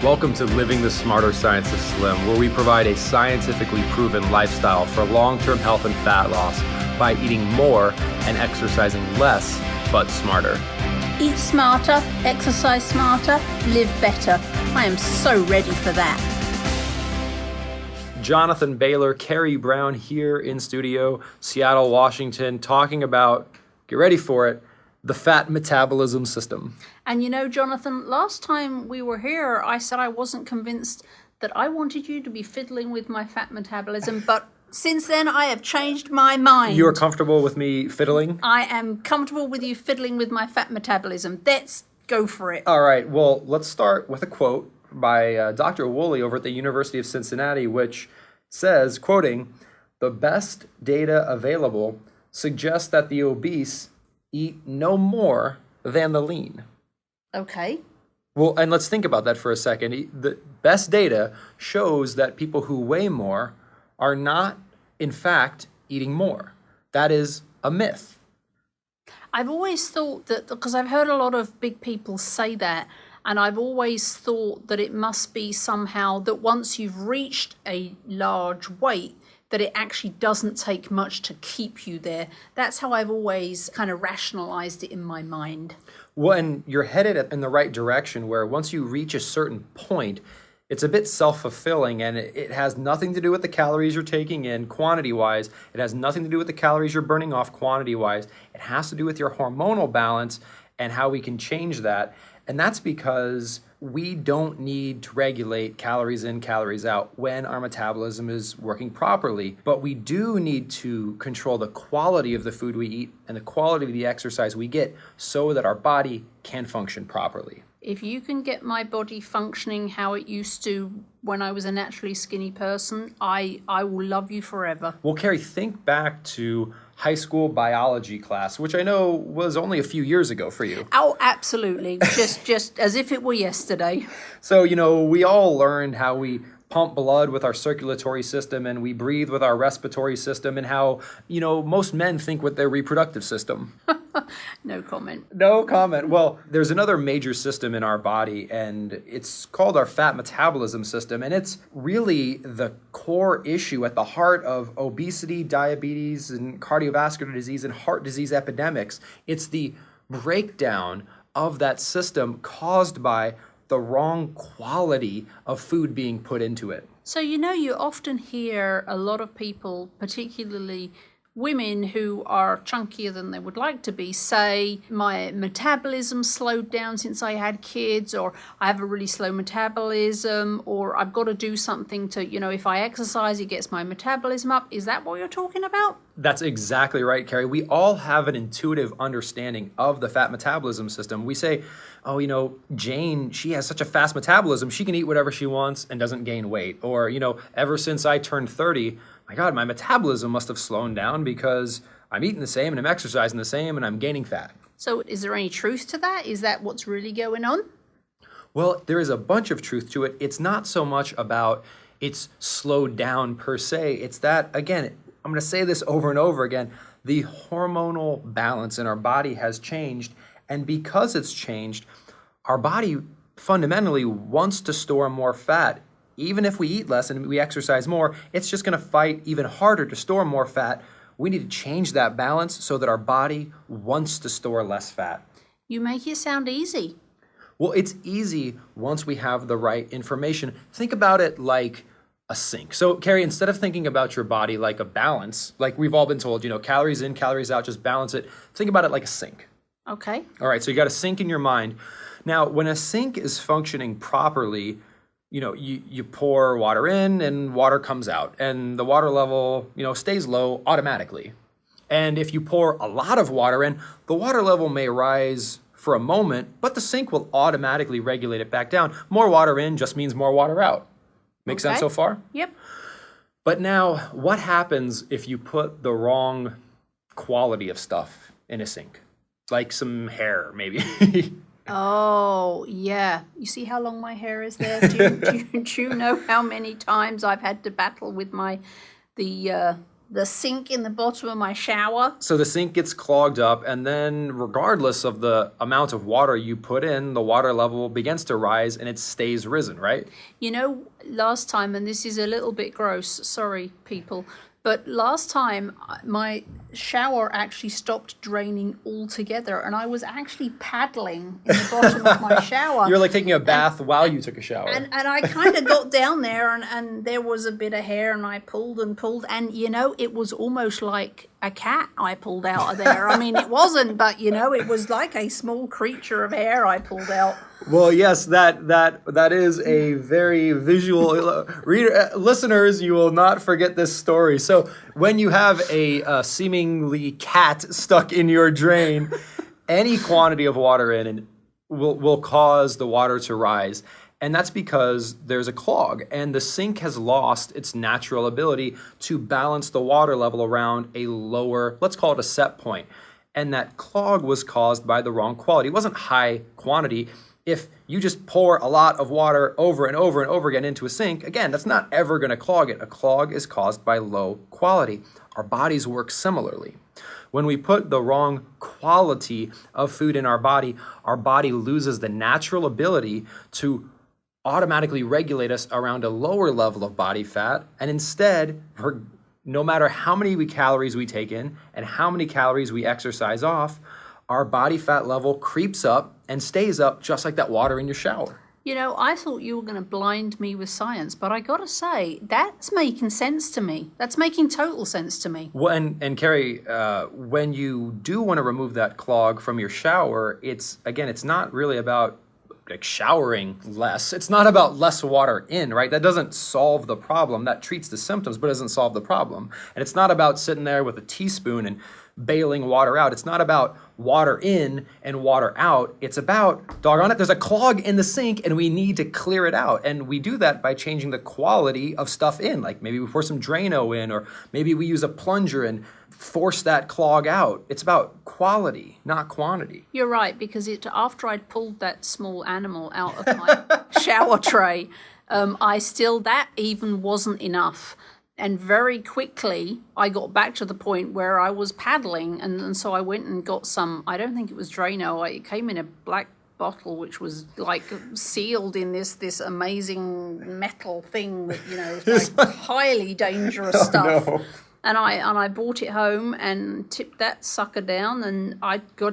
Welcome to Living the Smarter Science of Slim, where we provide a scientifically proven lifestyle for long-term health and fat loss by eating more and exercising less, but smarter. Eat smarter, exercise smarter, live better. I am so ready for that. Jonathan Bailor, Carrie Brown here in studio, Seattle, Washington, talking about, get ready for it, the fat metabolism system. And you know, Jonathan, last time we were here, I said I wasn't convinced that I wanted you to be fiddling with my fat metabolism, but since then I have changed my mind. You're comfortable with me fiddling? I am comfortable with you fiddling with my fat metabolism. Let's go for it. All right, well, let's start with a quote by Dr. Woolley over at the University of Cincinnati, which says, quoting, "The best data available suggests that the obese eat no more than the lean." Okay. Well, and let's think about that for a second. The best data shows that people who weigh more are not, in fact, eating more. That is a myth. I've always thought that, because I've heard a lot of big people say that, and I've always thought that it must be somehow that once you've reached a large weight, that it actually doesn't take much to keep you there. That's how I've always kind of rationalized it in my mind. Well, and you're headed in the right direction, where once you reach a certain point, it's a bit self-fulfilling, and it has nothing to do with the calories you're taking in quantity-wise. It has nothing to do with the calories you're burning off quantity-wise. It has to do with your hormonal balance and how we can change that. And that's because we don't need to regulate calories in, calories out when our metabolism is working properly. But we do need to control the quality of the food we eat and the quality of the exercise we get so that our body can function properly. If you can get my body functioning how it used to when I was a naturally skinny person, I will love you forever. Well, Carrie, think back to high school biology class, which I know was only a few years ago for you. Oh, absolutely. just as if it were yesterday. So, we all learned how we pump blood with our circulatory system and we breathe with our respiratory system, and how, most men think with their reproductive system. No comment. No comment. Well, there's another major system in our body, and it's called our fat metabolism system, and it's really the core issue at the heart of obesity, diabetes, and cardiovascular disease and heart disease epidemics. It's the breakdown of that system caused by the wrong quality of food being put into it. So, you often hear a lot of people, particularly women who are chunkier than they would like to be, say, my metabolism slowed down since I had kids, or I have a really slow metabolism, or I've got to do something to, if I exercise, it gets my metabolism up. Is that what you're talking about? That's exactly right, Carrie. We all have an intuitive understanding of the fat metabolism system. We say, oh, Jane, she has such a fast metabolism, she can eat whatever she wants and doesn't gain weight. Or, ever since I turned 30, my God, my metabolism must have slowed down because I'm eating the same and I'm exercising the same and I'm gaining fat. So is there any truth to that? Is that what's really going on? Well, there is a bunch of truth to it. It's not so much about it's slowed down per se. It's that, again, I'm going to say this over and over again, the hormonal balance in our body has changed. And because it's changed, our body fundamentally wants to store more fat. Even if we eat less and we exercise more, it's just going to fight even harder to store more fat. We need to change that balance so that our body wants to store less fat. You make it sound easy. Well, it's easy once we have the right information. Think about it like a sink. So, Carrie, instead of thinking about your body like a balance, like we've all been told, calories in, calories out, just balance it. Think about it like a sink. Okay. All right, so you got a sink in your mind. Now, when a sink is functioning properly, you pour water in and water comes out, and the water level, stays low automatically. And if you pour a lot of water in, the water level may rise for a moment, but the sink will automatically regulate it back down. More water in just means more water out. Make sense so far? Yep. But now, what happens if you put the wrong quality of stuff in a sink? Like some hair, maybe. Oh, yeah. You see how long my hair is there? Do you know how many times I've had to battle with the the sink in the bottom of my shower. So the sink gets clogged up, and then regardless of the amount of water you put in, the water level begins to rise and it stays risen, right? You know, last time, and this is a little bit gross, sorry people, but last time my shower actually stopped draining altogether, and I was actually paddling in the bottom of my shower. You're like taking a bath while you took a shower. And I kind of got down there, and there was a bit of hair, and I pulled, and you know, it was almost like a cat I pulled out of there. I mean, it wasn't, but you know, it was like a small creature of hair I pulled out. Well, yes, that is a very visual listeners, you will not forget this story. So when you have a seemingly cat stuck in your drain, any quantity of water in it will cause the water to rise. And that's because there's a clog, and the sink has lost its natural ability to balance the water level around a lower, let's call it a set point. And that clog was caused by the wrong quality. It wasn't high quantity. If you just pour a lot of water over and over and over again into a sink, again, that's not ever going to clog it. A clog is caused by low quality. Our bodies work similarly. When we put the wrong quality of food in our body loses the natural ability to automatically regulate us around a lower level of body fat. And instead, no matter how many calories we take in and how many calories we exercise off, our body fat level creeps up and stays up just like that water in your shower. You know, I thought you were going to blind me with science, but I got to say, that's making sense to me. That's making total sense to me. Well, and Carrie, when you do want to remove that clog from your shower, it's not really about like showering less. It's not about less water in, right? That doesn't solve the problem. That treats the symptoms, but doesn't solve the problem. And it's not about sitting there with a teaspoon and bailing water out. It's not about water in and water out. It's about, doggone it, there's a clog in the sink and we need to clear it out. And we do that by changing the quality of stuff in. Like maybe we pour some Drano in, or maybe we use a plunger and force that clog out. It's about quality, not quantity. You're right, because after I'd pulled that small animal out of my shower tray, that even wasn't enough. And very quickly, I got back to the point where I was paddling. And so I went and got some, I don't think it was Drano. It came in a black bottle, which was like sealed in this amazing metal thing that, you know, is like highly dangerous stuff. No. And I brought it home and tipped that sucker down, and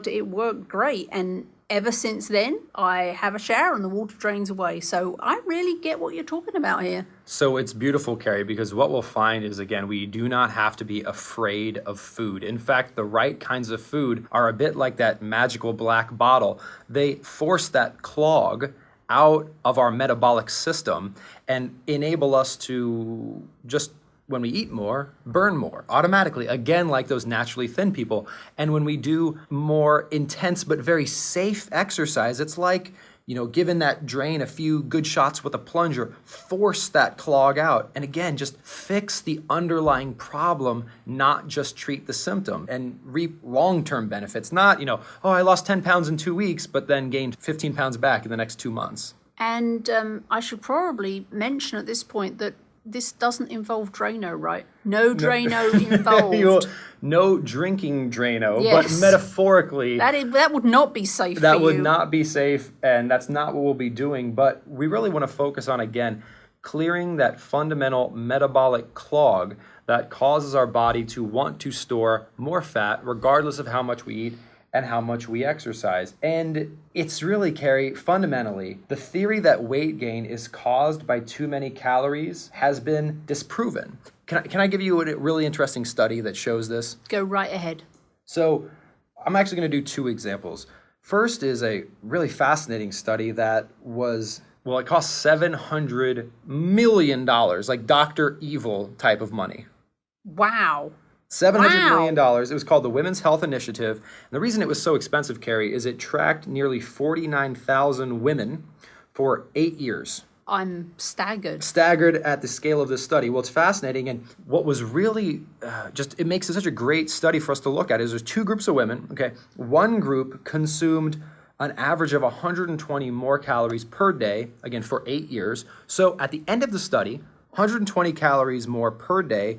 it worked great. And ever since then, I have a shower and the water drains away. So I really get what you're talking about here. So it's beautiful, Carrie, because what we'll find is, again, we do not have to be afraid of food. In fact, the right kinds of food are a bit like that magical black bottle. They force that clog out of our metabolic system and enable us to just, when we eat more, burn more automatically, again, like those naturally thin people. And when we do more intense but very safe exercise, it's like, you know, giving that drain a few good shots with a plunger, force that clog out. And again, just fix the underlying problem, not just treat the symptom, and reap long-term benefits. Not, you know, oh, I lost 10 pounds in 2 weeks, but then gained 15 pounds back in the next 2 months. And I should probably mention at this point that this doesn't involve Drano, right? No Drano involved. No drinking Drano, yes. But metaphorically, that would not be safe. That would not be safe, and that's not what we'll be doing. But we really want to focus on, again, clearing that fundamental metabolic clog that causes our body to want to store more fat, regardless of how much we eat and how much we exercise. And it's really, Carrie, fundamentally, the theory that weight gain is caused by too many calories has been disproven. Can I give you a really interesting study that shows this? Go right ahead. So I'm actually going to do 2 examples. First is a really fascinating study that was, well, it cost $700 million, like Dr. Evil type of money. Wow. $700 million. It was called the Women's Health Initiative. And the reason it was so expensive, Carrie, is it tracked nearly 49,000 women for 8 years. I'm staggered. Staggered at the scale of this study. Well, it's fascinating. And what was really it makes it such a great study for us to look at is there's 2 groups of women. Okay, one group consumed an average of 120 more calories per day, again, for 8 years. So at the end of the study, 120 calories more per day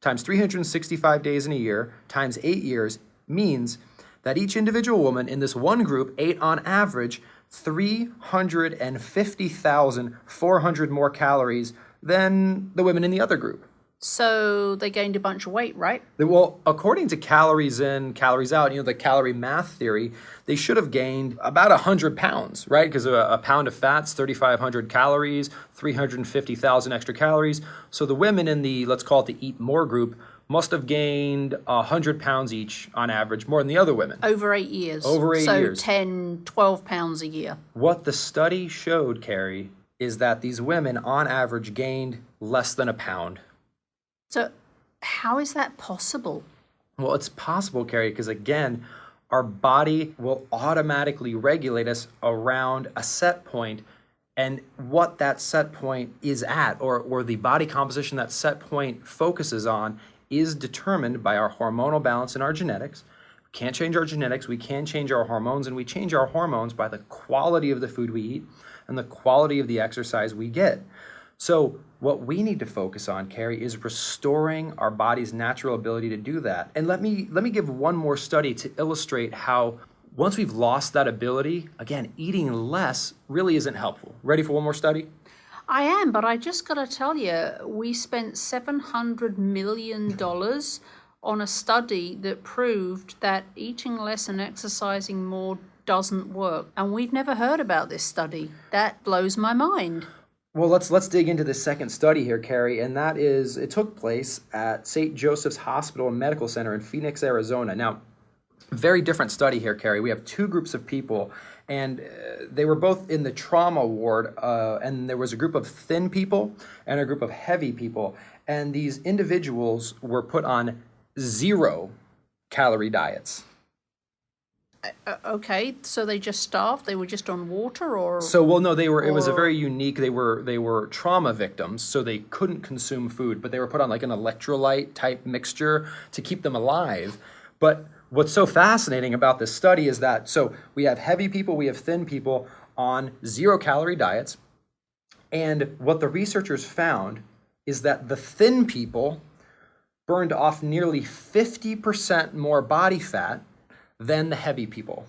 times 365 days in a year times 8 years means that each individual woman in this one group ate on average 350,400 more calories than the women in the other group. So they gained a bunch of weight, right? Well, according to calories in, calories out, the calorie math theory, they should have gained about 100 pounds, right? Because a pound of fat's 3,500 calories, 350,000 extra calories. So the women in the, let's call it the eat more group, must have gained 100 pounds each on average, more than the other women. Over 8 years. Over 8 years. So 10, 12 pounds a year. What the study showed, Carrie, is that these women on average gained less than a pound. So how is that possible? Well, it's possible, Carrie, because again, our body will automatically regulate us around a set point, and what that set point is at, or the body composition that set point focuses on, is determined by our hormonal balance and our genetics. We can't change our genetics, we can change our hormones, and we change our hormones by the quality of the food we eat and the quality of the exercise we get. So what we need to focus on, Carrie, is restoring our body's natural ability to do that. And let me give one more study to illustrate how once we've lost that ability, again, eating less really isn't helpful. Ready for one more study? I am, but I just got to tell you, we spent $700 million on a study that proved that eating less and exercising more doesn't work. And we've never heard about this study. That blows my mind. Well, let's dig into the second study here, Carrie, and that is, it took place at St. Joseph's Hospital and Medical Center in Phoenix, Arizona. Now, very different study here, Carrie. We have two groups of people, and they were both in the trauma ward, and there was a group of thin people and a group of heavy people, and these individuals were put on 0-calorie diets. Okay, so they just starved? They were just on water, or? So, well, no, they were. It was a very unique. They were trauma victims, so they couldn't consume food, but they were put on like an electrolyte type mixture to keep them alive. But what's so fascinating about this study is that so we have heavy people, we have thin people on 0-calorie diets, and what the researchers found is that the thin people burned off nearly 50% more body fat than the heavy people.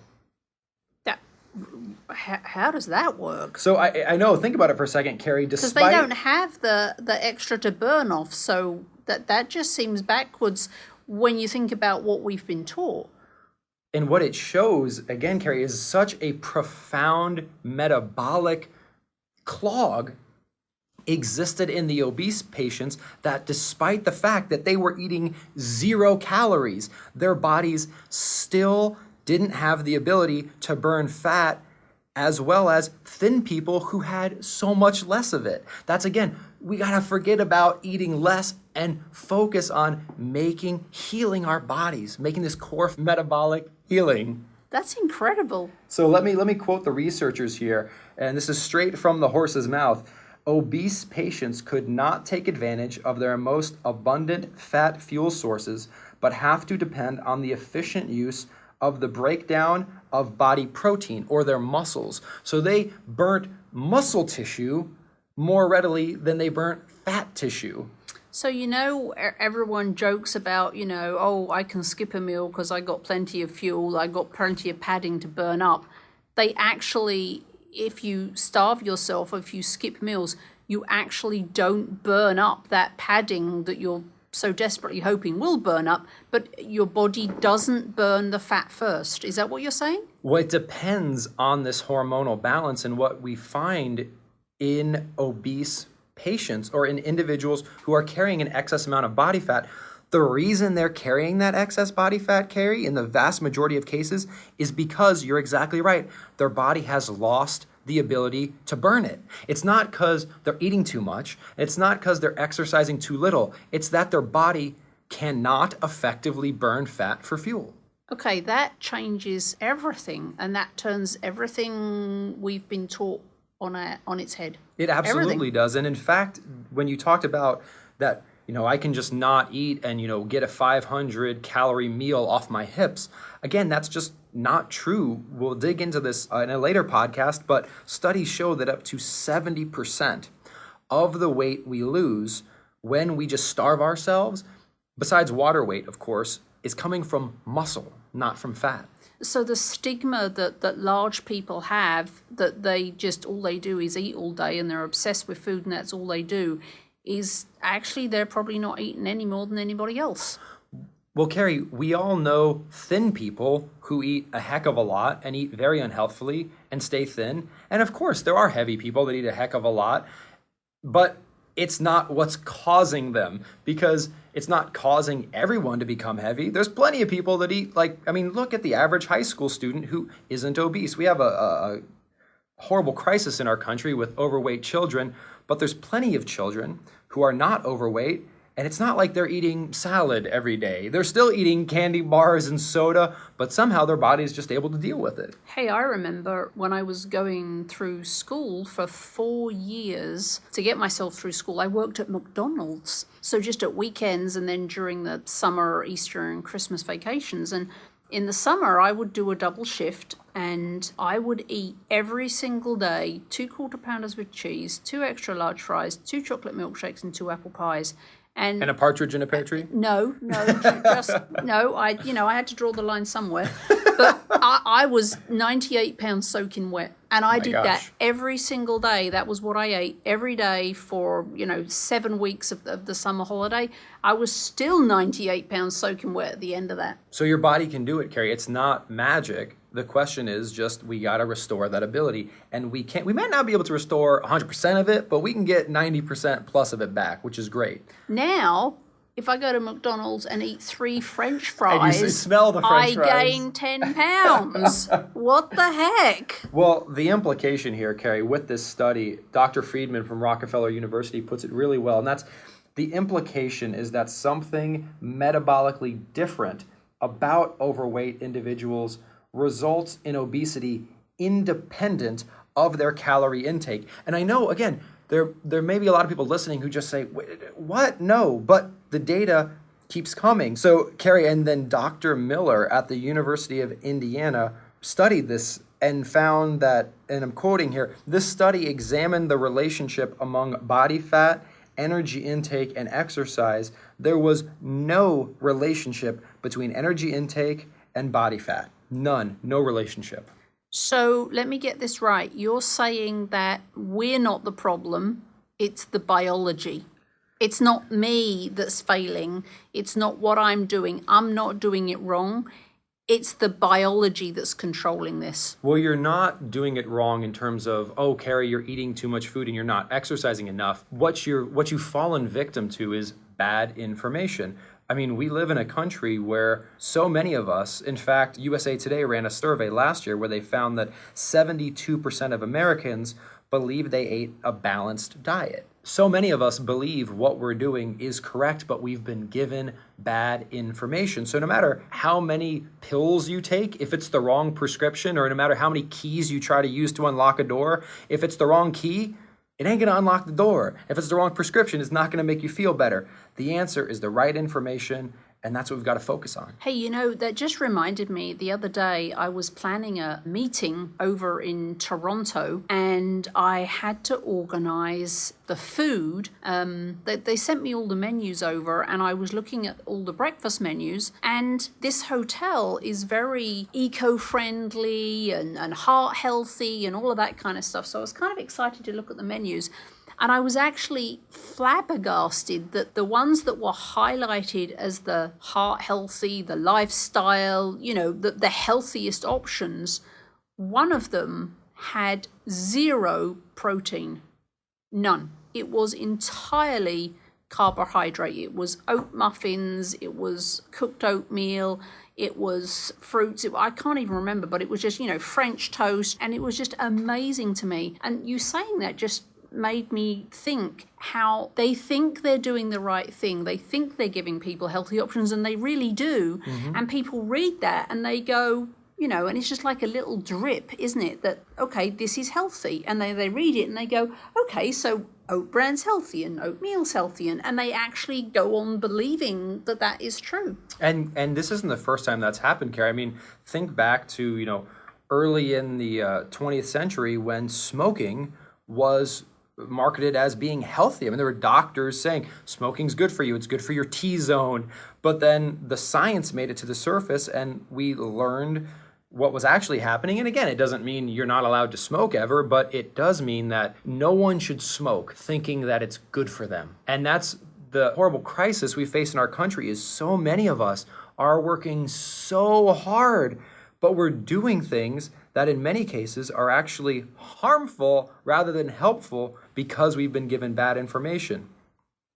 How does that work? So I know, think about it for a second, Carrie. Because they don't have the extra to burn off, so that just seems backwards when you think about what we've been taught. And what it shows, again, Carrie, is such a profound metabolic clog existed in the obese patients that despite the fact that they were eating 0 calories, their bodies still didn't have the ability to burn fat, as well as thin people who had so much less of it. That's, again, we gotta forget about eating less and focus on healing our bodies, making this core metabolic healing. That's incredible. So let me quote the researchers here, and this is straight from the horse's mouth. Obese patients could not take advantage of their most abundant fat fuel sources, but have to depend on the efficient use of the breakdown of body protein or their muscles. So they burnt muscle tissue more readily than they burnt fat tissue. So, everyone jokes about, oh, I can skip a meal because I got plenty of fuel, I got plenty of padding to burn up. They actually, if you starve yourself, if you skip meals, you actually don't burn up that padding that you're so desperately hoping will burn up, but your body doesn't burn the fat first. Is that what you're saying? Well, it depends on this hormonal balance, and what we find in obese patients or in individuals who are carrying an excess amount of body fat. The reason they're carrying that excess body fat, Carrie, in the vast majority of cases, is because you're exactly right. Their body has lost the ability to burn it. It's not because they're eating too much. It's not because they're exercising too little. It's that their body cannot effectively burn fat for fuel. Okay, that changes everything, and that turns everything we've been taught on its head. It absolutely Everything. does. And in fact, when you talked about that, I can just not eat and, get a 500 calorie meal off my hips. Again, that's just not true. We'll dig into this in a later podcast, but studies show that up to 70% of the weight we lose when we just starve ourselves besides water weight, of course, is coming from muscle, not from fat. So the stigma that large people have, that they just, all they do is eat all day and they're obsessed with food and that's all they do, is actually they're probably not eating any more than anybody else. Well, Carrie, we all know thin people who eat a heck of a lot and eat very unhealthily and stay thin. And of course, there are heavy people that eat a heck of a lot, but it's not what's causing them, because it's not causing everyone to become heavy. There's plenty of people that eat look at the average high school student who isn't obese. We have a horrible crisis in our country with overweight children, but there's plenty of children who are not overweight. And it's not like they're eating salad every day. They're still eating candy bars and soda, but somehow their body is just able to deal with it. Hey, I remember when I was going through school for 4 years to get myself through school, I worked at McDonald's. So just at weekends and then during the summer, Easter and Christmas vacations. And in the summer, I would do a double shift and I would eat every single day 2 quarter pounders with cheese, 2 extra large fries, 2 chocolate milkshakes and 2 apple pies. And a partridge in a pear tree? No. I had to draw the line somewhere. But I was 98 pounds soaking wet. And I did that every single day. That was what I ate every day for, 7 weeks of the summer holiday. I was still 98 pounds soaking wet at the end of that. So your body can do it, Carrie. It's not magic. The question is just, we got to restore that ability. And we might not be able to restore 100% of it, but we can get 90% plus of it back, which is great. Now, if I go to McDonald's and eat 3 French fries, and you smell the French fries, I gain 10 pounds. What the heck? Well, the implication here, Carrie, with this study, Dr. Friedman from Rockefeller University puts it really well. And that's the implication is that something metabolically different about overweight individuals results in obesity independent of their calorie intake. And I know, again, there may be a lot of people listening who just say, what? No, but the data keeps coming. So, Carrie, and then Dr. Miller at the University of Indiana studied this and found that, and I'm quoting here, this study examined the relationship among body fat, energy intake, and exercise. There was no relationship between energy intake and body fat. None, no relationship. So let me get this right. You're saying that we're not the problem, it's the biology. It's not me that's failing. It's not what I'm doing. I'm not doing it wrong. It's the biology that's controlling this. Well, you're not doing it wrong in terms of, oh, Carrie, you're eating too much food and you're not exercising enough. What you've fallen victim to is bad information. I mean, we live in a country where so many of us, in fact, USA Today ran a survey last year where they found that 72% of Americans believe they ate a balanced diet. So many of us believe what we're doing is correct, but we've been given bad information. So no matter how many pills you take, if it's the wrong prescription, or no matter how many keys you try to use to unlock a door, if it's the wrong key, it ain't going to unlock the door. If it's the wrong prescription, it's not going to make you feel better. The answer is the right information, and that's what we've got to focus on. Hey, that just reminded me, the other day I was planning a meeting over in Toronto and I had to organize the food. They sent me all the menus over and I was looking at all the breakfast menus, and this hotel is very eco-friendly and heart healthy and all of that kind of stuff. So I was kind of excited to look at the menus. And I was actually flabbergasted that the ones that were highlighted as the heart healthy, the lifestyle, the healthiest options, one of them had 0 protein. None. It was entirely carbohydrate. It was oat muffins, it was cooked oatmeal, it was fruits. I can't even remember, but it was just, French toast. And it was just amazing to me. And you saying that just made me think how they think they're doing the right thing. They think they're giving people healthy options, and they really do. Mm-hmm. And people read that and they go, and it's just like a little drip, isn't it? That, okay, this is healthy. And they read it and they go, okay, so oat bran's healthy and oatmeal's healthy. And they actually go on believing that that is true. And this isn't the first time that's happened, Carrie. I mean, think back to, early in the 20th century when smoking was marketed as being healthy. I mean, there were doctors saying smoking's good for you, it's good for your T-zone. But then the science made it to the surface and we learned what was actually happening. And again, it doesn't mean you're not allowed to smoke ever, but it does mean that no one should smoke thinking that it's good for them. And that's the horrible crisis we face in our country, is so many of us are working so hard, but we're doing things that in many cases are actually harmful rather than helpful because we've been given bad information.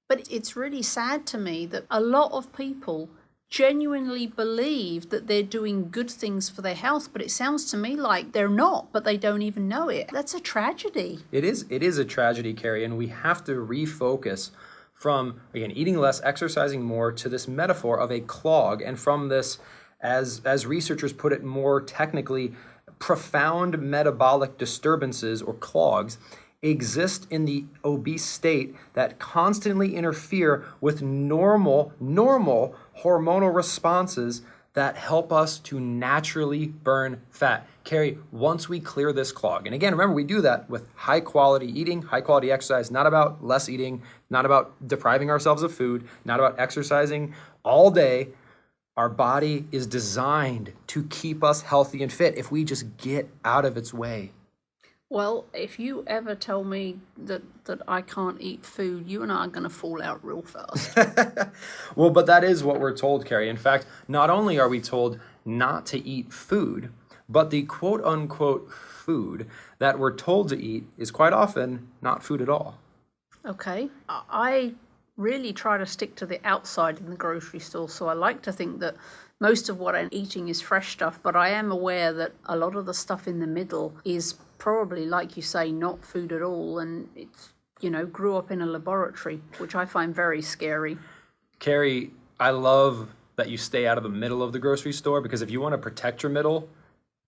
But it's really sad to me that a lot of people genuinely believe that they're doing good things for their health, but it sounds to me like they're not, but they don't even know it. That's a tragedy. It is a tragedy, Carrie, and we have to refocus from, again, eating less, exercising more, to this metaphor of a clog, and from this, as researchers put it more technically, profound metabolic disturbances, or clogs, exist in the obese state that constantly interfere with normal hormonal responses that help us to naturally burn fat. Carrie, once we clear this clog, and again, remember, we do that with high quality eating, high quality exercise, not about less eating, not about depriving ourselves of food, not about exercising all day. Our body is designed to keep us healthy and fit if we just get out of its way. Well, if you ever tell me that I can't eat food, you and I are going to fall out real fast. Well, but that is what we're told, Carrie. In fact, not only are we told not to eat food, but the quote-unquote food that we're told to eat is quite often not food at all. Okay. I really try to stick to the outside in the grocery store, so I like to think that most of what I'm eating is fresh stuff, but I am aware that a lot of the stuff in the middle is probably, like you say, not food at all, and it's, grew up in a laboratory, which I find very scary. Carrie, I love that you stay out of the middle of the grocery store, because if you want to protect your middle,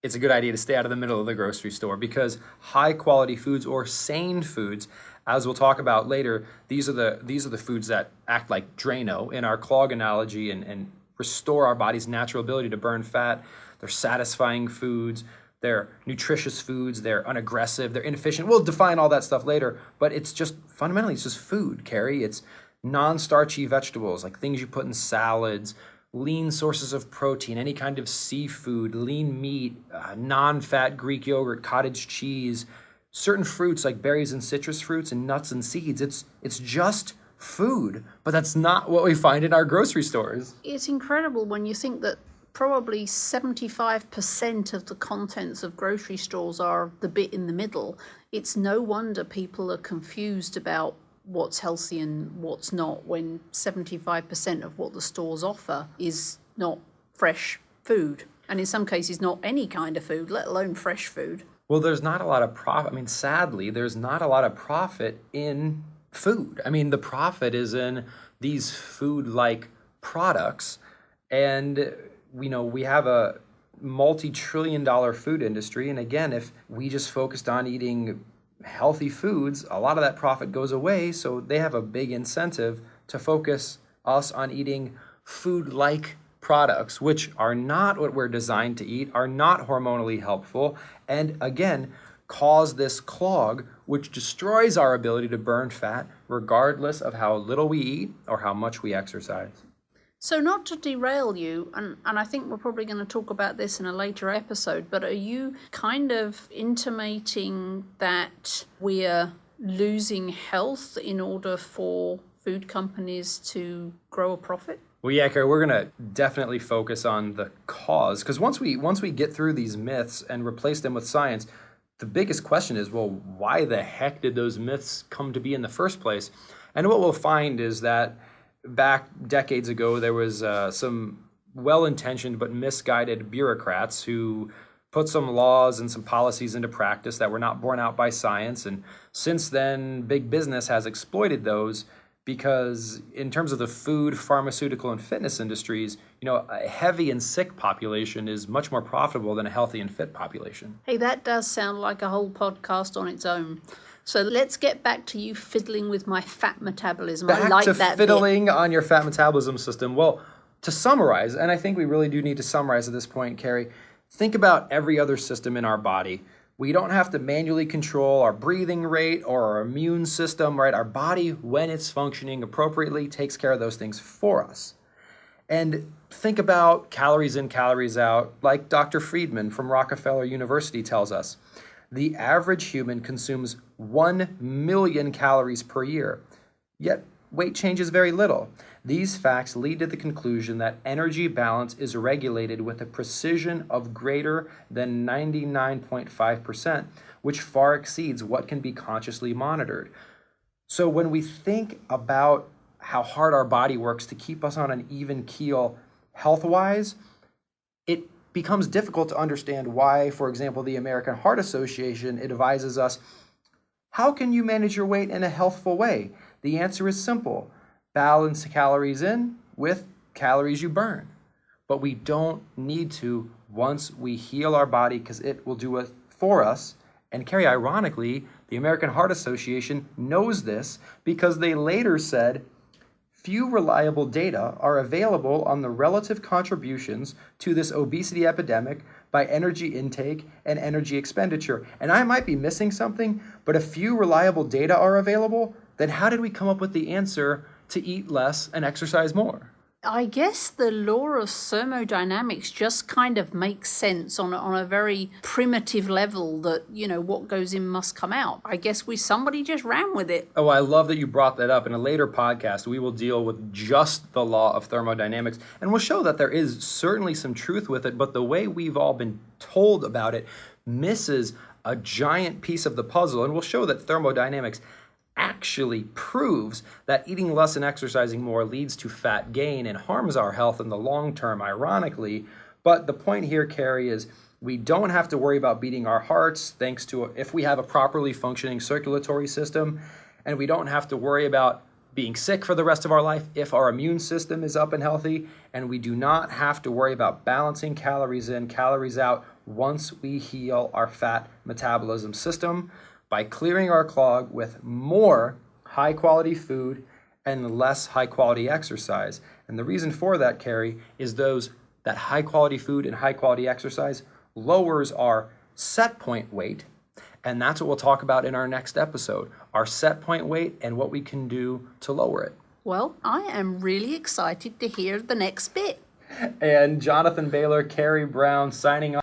it's a good idea to stay out of the middle of the grocery store, because high quality foods, or sane foods, as we'll talk about later, these are the foods that act like Drano in our clog analogy and restore our body's natural ability to burn fat. They're satisfying foods, they're nutritious foods, they're unaggressive, they're inefficient. We'll define all that stuff later, but it's just fundamentally, it's just food, Carrie. It's non-starchy vegetables, like things you put in salads, lean sources of protein, any kind of seafood, lean meat, non-fat Greek yogurt, cottage cheese, certain fruits like berries and citrus fruits, and nuts and seeds. It's just food, but that's not what we find in our grocery stores. It's incredible when you think that probably 75% of the contents of grocery stores are the bit in the middle. It's no wonder people are confused about what's healthy and what's not, when 75% of what the stores offer is not fresh food, and in some cases not any kind of food, let alone fresh food. Well, there's not a lot of profit. I mean, sadly, there's not a lot of profit in food. I mean, the profit is in these food-like products, and we have a multi-trillion-dollar food industry, and again, if we just focused on eating healthy foods, a lot of that profit goes away, so they have a big incentive to focus us on eating food-like products, which are not what we're designed to eat, are not hormonally helpful, and again, cause this clog, which destroys our ability to burn fat regardless of how little we eat or how much we exercise. So not to derail you, and I think we're probably going to talk about this in a later episode, but are you kind of intimating that we're losing health in order for food companies to grow a profit? Well, yeah, Carrie, we're going to definitely focus on the cause, because once we get through these myths and replace them with science, the biggest question is, well, why the heck did those myths come to be in the first place? And what we'll find is that back decades ago, there was some well-intentioned but misguided bureaucrats who put some laws and some policies into practice that were not borne out by science. And since then, big business has exploited those, because in terms of the food, pharmaceutical, and fitness industries, a heavy and sick population is much more profitable than a healthy and fit population. Hey, that does sound like a whole podcast on its own. So let's get back to you fiddling with my fat metabolism. I like that Back to fiddling on your fat metabolism system. Well, to summarize, and I think we really do need to summarize at this point, Carrie, think about every other system in our body. We don't have to manually control our breathing rate or our immune system, right? Our body, when it's functioning appropriately, takes care of those things for us. And think about calories in, calories out, like Dr. Friedman from Rockefeller University tells us. The average human consumes 1 million calories per year, yet weight changes very little. These facts lead to the conclusion that energy balance is regulated with a precision of greater than 99.5%, which far exceeds what can be consciously monitored. So when we think about how hard our body works to keep us on an even keel health-wise, it becomes difficult to understand why, for example, the American Heart Association advises us, how can you manage your weight in a healthful way? The answer is simple. Balance calories in with calories you burn. But we don't need to once we heal our body, because it will do it for us. And Carrie, ironically, the American Heart Association knows this because they later said, few reliable data are available on the relative contributions to this obesity epidemic by energy intake and energy expenditure. And I might be missing something, but if few reliable data are available, then how did we come up with the answer to eat less and exercise more? I guess the law of thermodynamics just kind of makes sense on a very primitive level that, what goes in must come out. I guess somebody just ran with it. Oh, I love that you brought that up. In a later podcast, we will deal with just the law of thermodynamics, and we'll show that there is certainly some truth with it, but the way we've all been told about it misses a giant piece of the puzzle, and we'll show that thermodynamics actually proves that eating less and exercising more leads to fat gain and harms our health in the long term, ironically. But the point here, Carrie, is we don't have to worry about beating our hearts thanks to if we have a properly functioning circulatory system, and we don't have to worry about being sick for the rest of our life if our immune system is up and healthy, and we do not have to worry about balancing calories in, calories out once we heal our fat metabolism system by clearing our clog with more high-quality food and less high-quality exercise. And the reason for that, Carrie, is that high-quality food and high-quality exercise lowers our set point weight, and that's what we'll talk about in our next episode, our set point weight and what we can do to lower it. Well, I am really excited to hear the next bit. And Jonathan Bailor, Carrie Brown, signing off.